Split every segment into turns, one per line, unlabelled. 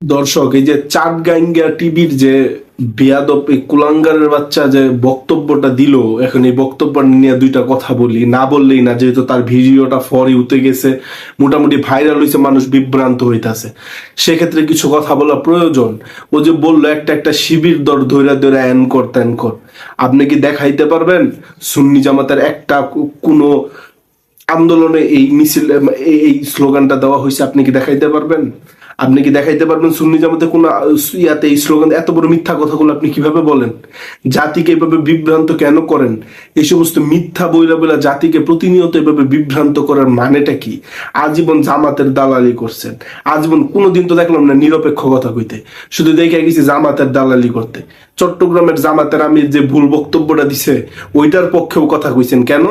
দর্শক, এই যে চাটগাইঙ্গা টিভির যে বেয়াদব এই কুলাঙ্গারের বাচ্চা যে বক্তব্যটা দিল, এখন এই বক্তব্য নিয়ে দুইটা কথা বলি, না বললেই না, যেহেতু তার ভিডিওটা ফরে উঠে গেছে, মোটামুটি ভাইরাল হয়েছে, মানুষ বিভ্রান্ত হইতাছে, সেক্ষেত্রে কিছু কথা বলা প্রয়োজন। ও যে বললো একটা একটা শিবির দর ধৈরা ধৈরা এন কর তেন কর, আপনি কি দেখাইতে পারবেন সুন্নি জামাতের একটা কোনো আন্দোলনে এই মিছিল এই স্লোগানটা দেওয়া হয়েছে? আপনি কি দেখাইতে পারবেন? আপনি কি দেখাইতে পারবেন সুন্নি জামাতে কোন ইয়াতে এই স্লোগান? এত বড় মিথ্যা কথাগুলো আপনি কিভাবে বলেন? জাতিকে এভাবে বিভ্রান্ত কেন করেন? এই সমস্ত মিথ্যা বইলা বইলা জাতিকে প্রতিনিয়ত এভাবে বিভ্রান্ত করার মানেটা কি? আজীবন জামাতের দালালি করছেন, আজীবন কোনোদিন তো দেখলাম না নিরপেক্ষ কথা কইতে, শুধু দেখে গেছি জামাতের দালালি করতে। চট্টগ্রামের জামাতের আমির যে ভুল বক্তব্যটা দিছে ওইটার পক্ষেও কথা কইছেন কেন?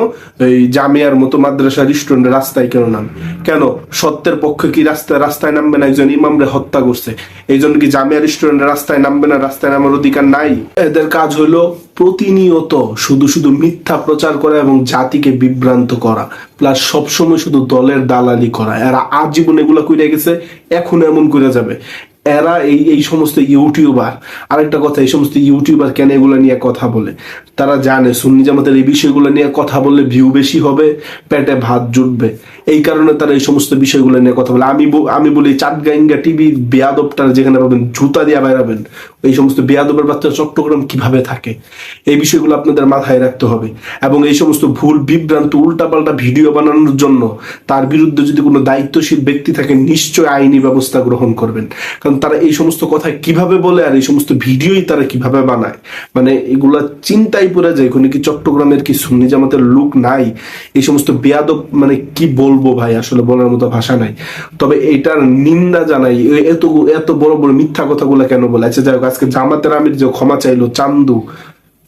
এই জামিয়ার মতো মাদ্রাসা রেস্টুরেন্টে রাস্তায় কেন নাম? কেন সত্যের পক্ষে কি রাস্তায় রাস্তায় নামবে না? একজন ইমামরে হত্যা করছে, এই জন্য কি জামিয়া রেস্টুরেন্টে রাস্তায় নামবে না? রাস্তায় নামার অধিকার নাই? এদের কাজ হলো প্রতিনিয়ত শুধু শুধু মিথ্যা প্রচার করা এবং জাতিকে বিভ্রান্ত করা, প্লাস সবসময় শুধু দলের দালালি করা। এরা আজীবন এগুলা কইরা গেছে, এখন এমন করে যাবে। এরা এই এই সমস্ত ইউটিউবার, আরেকটা কথা, এই সমস্ত ইউটিউবার কেন এগুলো নিয়ে কথা বলে? তারা জানে সুন্নি জামাতের এই বিষয়গুলো নিয়ে কথা বললে ভিউ বেশি হবে, পেটে ভাত জুটবে, এই কারণে তারা এই সমস্ত বিষয়গুলো নিয়ে কথা বলে। আমি বলি চাটগাইঙ্গা টিভি বেয়াদবটার যেখানে পাবেন জুতা দিয়ে বাইরাবেন। এই সমস্ত বেয়াদবের বাচ্চা চট্টগ্রাম কিভাবে থাকে এই বিষয়গুলো আপনাদের মাথায় রাখতে হবে। এবং এই সমস্ত ভুল বিভ্রান্ত উল্টাপাল্টা ভিডিও বানানোর জন্য তার বিরুদ্ধে যদি কোনো দায়িত্বশীল ব্যক্তি থাকে, নিশ্চয় আইনি ব্যবস্থা গ্রহণ করবেন। কারণ তারা এই সমস্ত কথা কিভাবে বলে আর এই সমস্ত ভিডিওই তারা কিভাবে বানায়, মানে এগুলা চিন্তায় পড়ে যায়। কোনো কি চট্টগ্রামের কি সুন্নি জামাতের লোক নাই? এই সমস্ত বেয়াদব, মানে কি বলবো ভাই, আসলে বলার মতো ভাষা নাই। তবে এটার নিন্দা জানাই, এত এত বড় বড় মিথ্যা কথাগুলো কেন বলে? আচ্ছা যাই হোক, আজকে জামাতের আমির যে ক্ষমা চাইলো, চান্দু,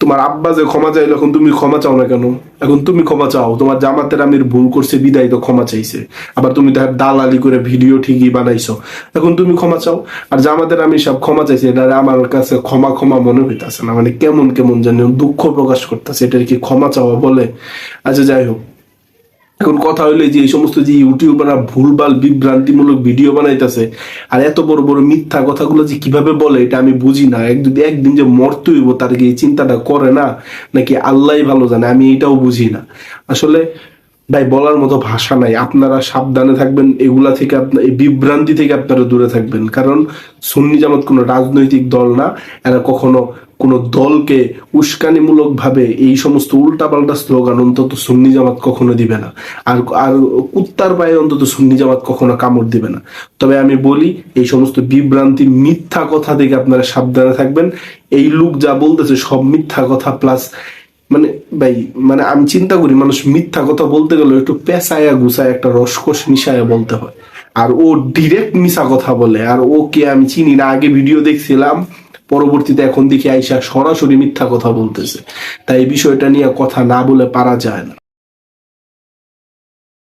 তোমার আব্বা যে ক্ষমা চাইলো, এখন তুমি ক্ষমা চাও না কেন? এখন তুমি ক্ষমা চাও, তোমার জামাতের আমির ভুল করছে বিদায় তো ক্ষমা চাইছে, আবার তুমি তার দালালি করে ভিডিও ঠিকই বানাইছো, এখন তুমি ক্ষমা চাও। আর জামাতের আমির সব ক্ষমা চাইছে, এটা আমার কাছে ক্ষমা ক্ষমা মনে হইতাছে না, মানে কেমন কেমন জানি দুঃখ প্রকাশ করতেছে, এটার কি ক্ষমা চাওয়া বলে? আচ্ছা যাই হোক, এখন কথা হইলে যে এই সমস্ত যে ইউটিউবাররা ভুলভাল বিভ্রান্তিমূলক ভিডিও বানাইতেছে আর এত বড় বড় মিথ্যা কথাগুলো যে কিভাবে বলে, এটা আমি বুঝি না। একদিন যে মরতে হইব তার কি এই চিন্তাটা করে না, নাকি আল্লাহই ভালো জানে, আমি এটাও বুঝি না আসলে। ভাই বলার মতো ভাষা নাই। আপনারা সাবধানে থাকবেন এগুলা থেকে, আপনার এই বিভ্রান্তি থেকে আপনারা দূরে থাকবেন। কারণ সুন্নি জামাত কোনো রাজনৈতিক দল না, এরা কখনো কোনো দলকে উস্কানিমূলক ভাবে এই সমস্ত উল্টাপাল্টা স্লোগান অন্তত সুন্নি জামাত কখনো দিবে না। আর আর কুত্তার পায়ে অন্তত সুন্নি জামাত কখনো কামড় দিবে না। তবে আমি বলি, এই সমস্ত বিভ্রান্তি মিথ্যা কথা থেকে আপনারা সাবধানে থাকবেন। এই লোক যা বলতেছে সব মিথ্যা কথা, প্লাস মানে ভাই, মানে আমি চিন্তা করি মানুষ মিথ্যা কথা বলতে গেলে একটু পেঁচায়া গুছায় একটা রসকস মিশায়া বলতে হয়, আর ও ডিরেক্ট মিশা কথা বলে। আর ও কে আমি চিনি না, আগে ভিডিও দেখছিলাম, পরবর্তীতে এখন দেখি আইসা সরাসরি মিথ্যা কথা বলতেছে। তাই এই বিষয়টা নিয়ে কথা না বলে পারা যায় না।